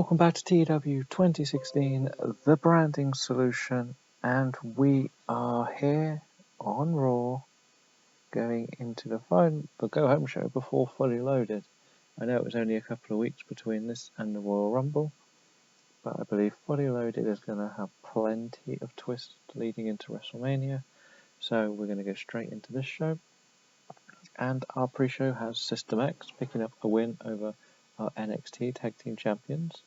Welcome back to TEW 2016, the branding solution, and we are here on Raw, going into the go-home show before Fully Loaded. I know it was only a couple of weeks between this and the Royal Rumble, but I believe Fully Loaded is going to have plenty of twists leading into WrestleMania, so we're going to go straight into this show. And our pre-show has System X picking up a win over our NXT Tag Team Champions.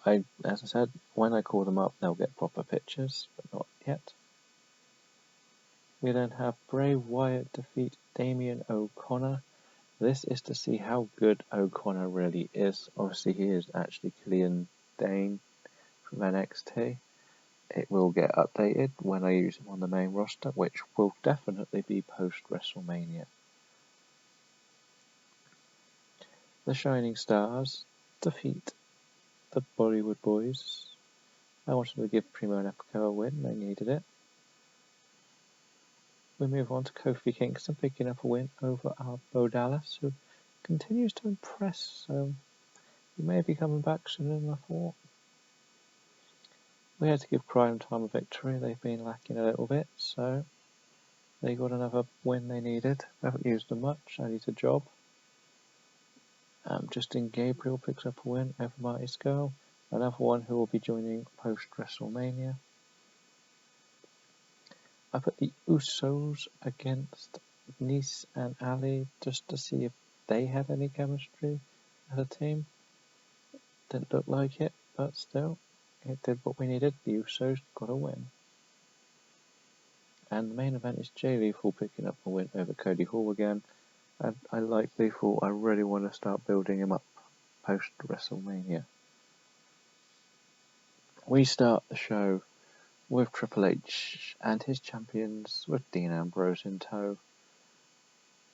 As I said, when I call them up, they'll get proper pictures, but not yet. We then have Bray Wyatt defeat Damian O'Connor. This is to see how good O'Connor really is. Obviously, he is actually Killian Dane from NXT. It will get updated when I use him on the main roster, which will definitely be post-WrestleMania. The Shining Stars defeat the Bollywood Boys. I wanted to give Primo and Epico a win, they needed it. We move on to Kofi Kingston picking up a win over our Bo Dallas, who continues to impress, so he may be coming back sooner than I thought. We had to give Crime Time a victory, they've been lacking a little bit, so they got another win they needed. I haven't used them much, I need a job. Justin Gabriel picks up a win over Marty Scurll, another one who will be joining post-WrestleMania. I put the Usos against Nice and Ali just to see if they had any chemistry as a team. Didn't look like it, but still, it did what we needed. The Usos got a win. And the main event is Jay Lethal picking up a win over Cody Hall again. And I like Lethal, I really want to start building him up post-WrestleMania. We start the show with Triple H and his champions with Dean Ambrose in tow.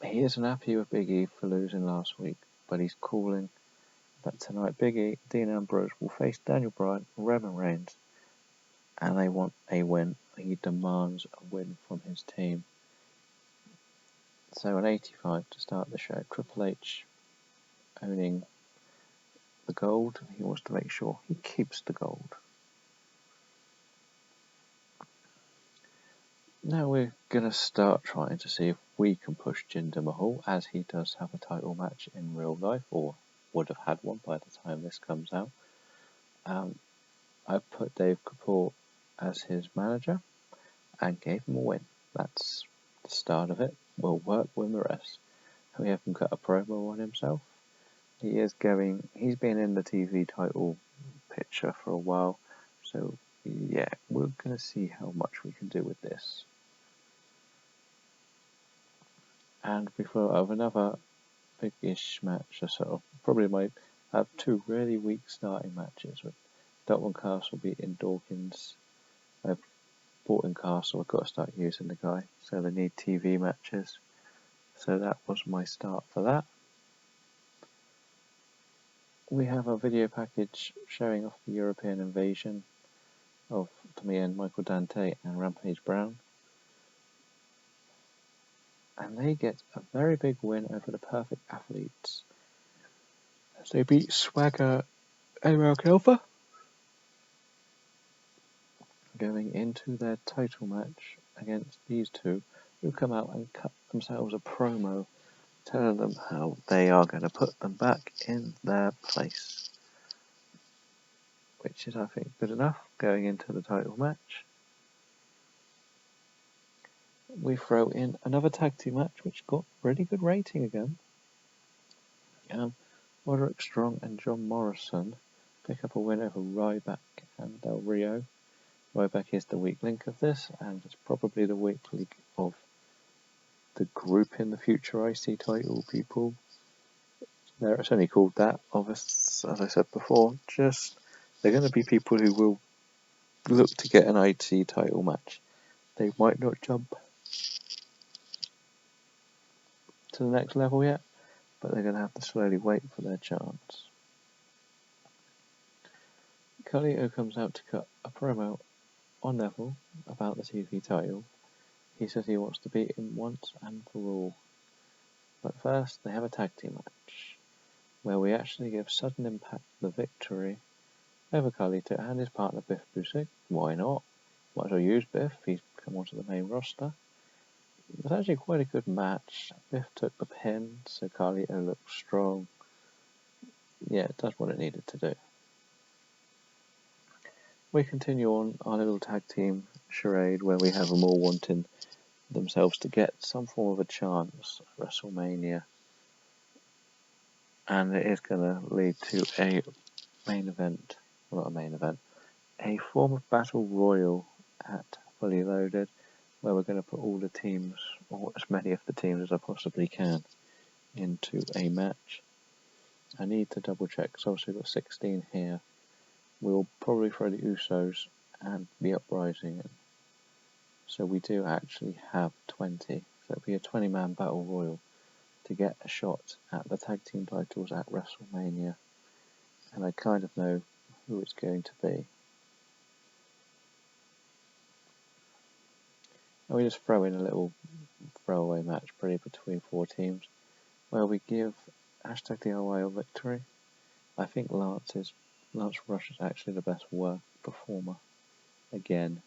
He isn't happy with Big E for losing last week, but he's calling that tonight Dean Ambrose will face Daniel Bryan and Roman Reigns, and they want a win. He demands a win from his team. So an 85 to start the show. Triple H owning the gold. He wants to make sure he keeps the gold. Now we're going to start trying to see if we can push Jinder Mahal, as he does have a title match in real life, or would have had one by the time this comes out. I put Dave Kapoor as his manager and gave him a win. That's the start of it. We'll work with the rest. We have him cut a promo on himself. He's been in the TV title picture for a while, so yeah, we're going to see how much we can do with this. And we thought of another big-ish match, probably might have two really weak starting matches with Dalton Castle beating Dawkins. I've bought in Castle, I've got to start using the guy, so they need TV matches. So that was my start for that. We have a video package showing off the European invasion of Tommy and Michael Dante and Rampage Brown. And they get a very big win over the Perfect Athletes as they beat Swagger and Mark Alpha, going into their title match against these two, who come out and cut themselves a promo telling them how they are going to put them back in their place, which is, I think, good enough going into the title match. We throw in another tag team match which got really good rating again. Roderick Strong and John Morrison pick up a win over Ryback and Del Rio. Ryback is the weak link of this, and it's probably the weak link of the group in the future IC title people. It's only called that, as I said before, they're going to be people who will look to get an IC title match. They might not jump to the next level yet, but they're going to have to slowly wait for their chance. Carlito comes out to cut a promo on Neville about the TV title. He says he wants to beat him once and for all. But first, they have a tag team match. where we actually give Sudden Impact the victory over Carlito and his partner Biff Busick. Why not? Might as well use Biff. He's come onto the main roster. It was actually quite a good match. Biff took the pin, so Carlito looked strong. Yeah, it does what it needed to do. We continue on our little tag team charade where we have them all wanting themselves to get some form of a chance at WrestleMania. And it is going to lead to a main event, well, not a main event, a form of battle royal at Fully Loaded, where we're going to put all the teams, or as many of the teams as I possibly can, into a match. I need to double check, because obviously we've got 16 here. We'll probably throw the Usos and the Uprising in. So we do actually have 20. So it'll be a 20-man battle royal to get a shot at the tag team titles at WrestleMania. And I kind of know who it's going to be. And we just throw in a little throwaway match pretty between 4 teams where we give #DIY a victory. I think Lance Rush is actually the best performer again.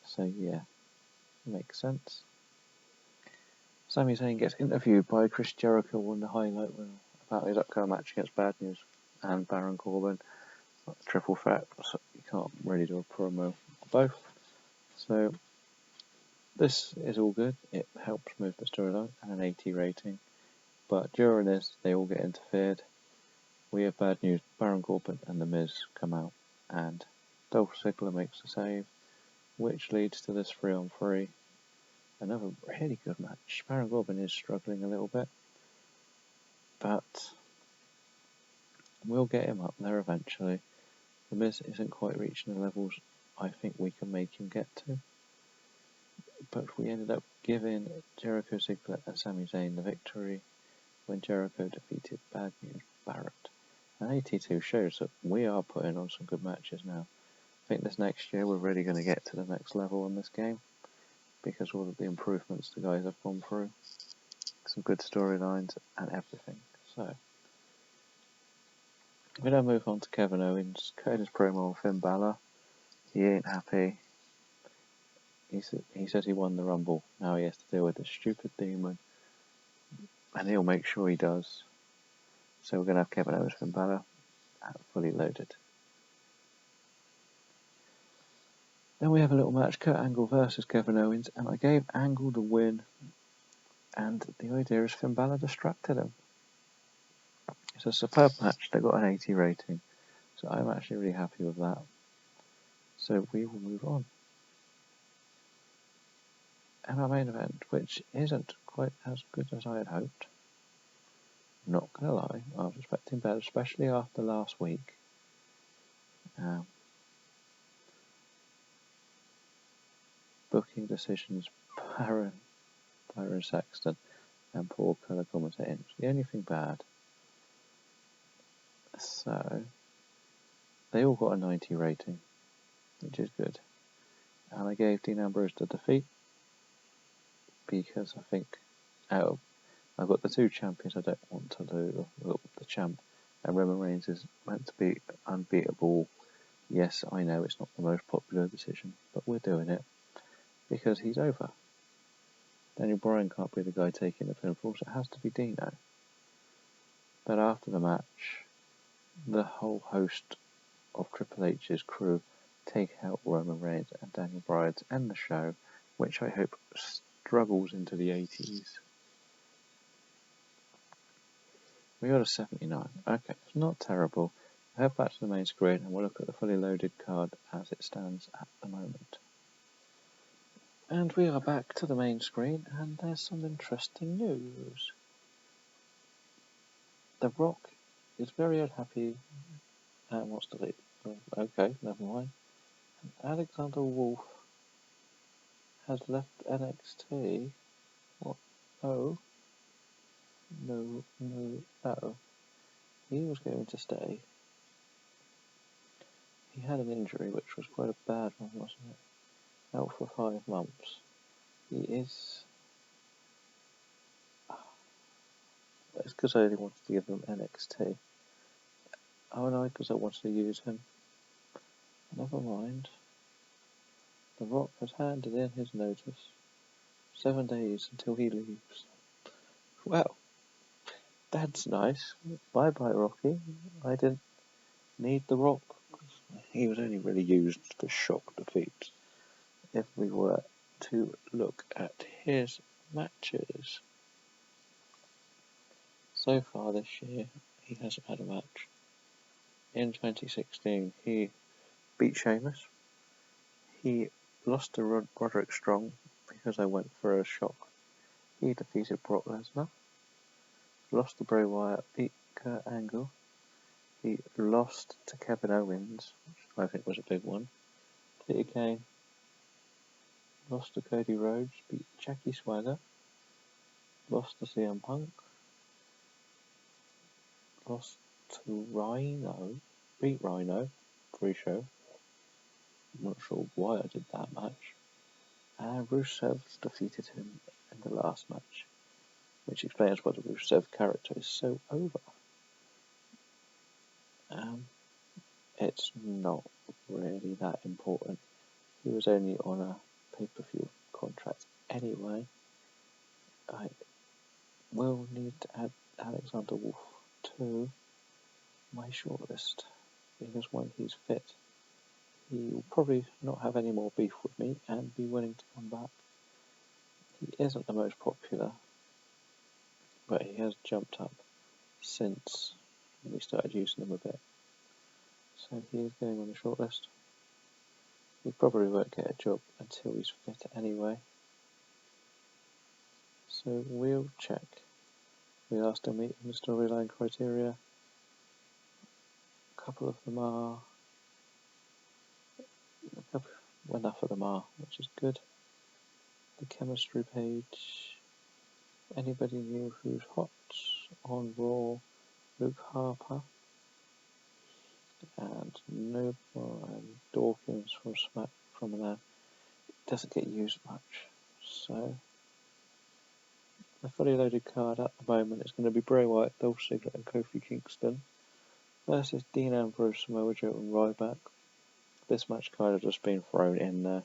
So yeah, makes sense. Sami Zayn gets interviewed by Chris Jericho on the highlight reel about his upcoming match against Bad News and Baron Corbin. Triple threat, so you can't really do a promo for both. So this is all good. It helps move the storyline and an 80 rating. But during this, they all get interfered. We have Bad News, Baron Corbin and The Miz come out, and Dolph Ziggler makes a save, which leads to this 3-on-3. Another really good match. Baron Corbin is struggling a little bit, but we'll get him up there eventually. The Miz isn't quite reaching the levels I think we can make him get to, but we ended up giving Jericho, Ziggler and Sami Zayn the victory when Jericho defeated Bad News Barrett. And 82 shows that we are putting on some good matches now. I think this next year we're really going to get to the next level in this game, because all of the improvements the guys have gone through, some good storylines and everything. So we now move on to Kevin Owens, cutting his promo on Finn Balor. He ain't happy. He said he won the Rumble. Now he has to deal with this stupid demon, and he'll make sure he does. So we're going to have Kevin Owens, Finn Balor, Fully Loaded. Then we have a little match, Kurt Angle versus Kevin Owens, and I gave Angle the win, and the idea is Finn Balor distracted him. It's a superb match. They got an 80 rating, so I'm actually really happy with that. So we will move on. And our main event, which isn't quite as good as I had hoped. Not gonna lie, I was expecting better, especially after last week. Booking decisions, Byron Saxton, and poor colour commentating. The only thing bad. So they all got a 90 rating, which is good. And I gave Dean Ambrose the defeat because I think I've got the 2 champions I don't want to lose. The champ and Roman Reigns is meant to be unbeatable. Yes, I know it's not the most popular decision, but we're doing it because he's over. Daniel Bryan can't be the guy taking the pinfall, so it has to be Dino. But after the match, the whole host of Triple H's crew take out Roman Reigns and Daniel Bryan to end the show, which I hope struggles into the 80s. We got a 79. Okay, it's not terrible. Head back to the main screen and we'll look at the Fully Loaded card as it stands at the moment. And we are back to the main screen, and there's some interesting news. The Rock is very unhappy and wants to leave. Okay, never mind. Alexander Wolf has left NXT. What? Oh. No. He was going to stay. He had an injury, which was quite a bad one, wasn't it? Out for 5 months. He is... It's because I only wanted to give him NXT. Oh no, because I wanted to use him. Never mind. The Rock has handed in his notice. 7 days until he leaves. Well, that's nice. Bye bye, Rocky. I didn't need the Rock. He was only really used for shock defeats. If we were to look at his matches. So far this year, he hasn't had a match. In 2016, he beat Sheamus. He lost to Roderick Strong because I went for a shock. He defeated Brock Lesnar. Lost to Bray Wyatt, beat Kurt Angle. He lost to Kevin Owens, which I think was a big one. Did it again. Lost to Cody Rhodes, beat Jackie Swagger. Lost to CM Punk. Lost to Rhino, beat Rhino, pre-show. I'm not sure why I did that match. And Rusev defeated him in the last match, which explains why the Rusev character is so over. It's not really that important. He was only on a pay-per-view contract anyway. I will need to add Alexander Wolf to my shortlist, because when he's fit, he will probably not have any more beef with me and be willing to come back. He isn't the most popular, but he has jumped up since we started using him a bit. So he is going on the shortlist. He probably won't get a job until he's fit anyway. So we'll check. We are still meeting the storyline criteria. A couple of them are... enough of them are, which is good. The chemistry page. Anybody new who's hot on Raw? Luke Harper. And Nova and Dawkins from Smack from there. It doesn't get used much. So the fully loaded card at the moment is going to be Bray Wyatt, Dolph Ziggler and Kofi Kingston versus Dean Ambrose, Samoa Joe and Ryback. This match kind of just been thrown in there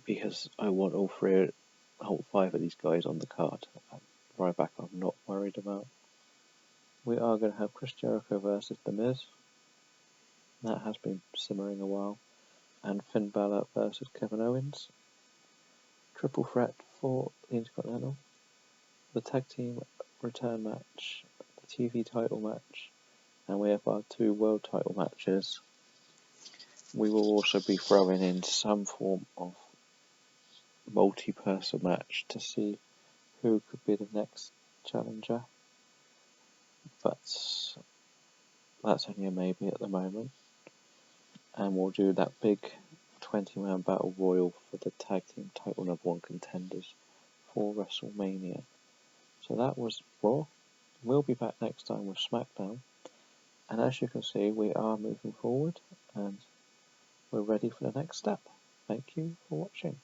because I want all five of these guys on the card. Ryback I'm not worried about. We are going to have Chris Jericho versus The Miz. That has been simmering a while. And Finn Balor versus Kevin Owens. Triple threat for the Intercontinental. The tag team return match. The TV title match. And we have our 2 world title matches. We will also be throwing in some form of multi-person match to see who could be the next challenger. But that's only a maybe at the moment. And we'll do that big 20-man battle royal for the tag team title #1 contenders for WrestleMania. So that was Raw. We'll be back next time with SmackDown. And as you can see, we are moving forward and we're ready for the next step. Thank you for watching.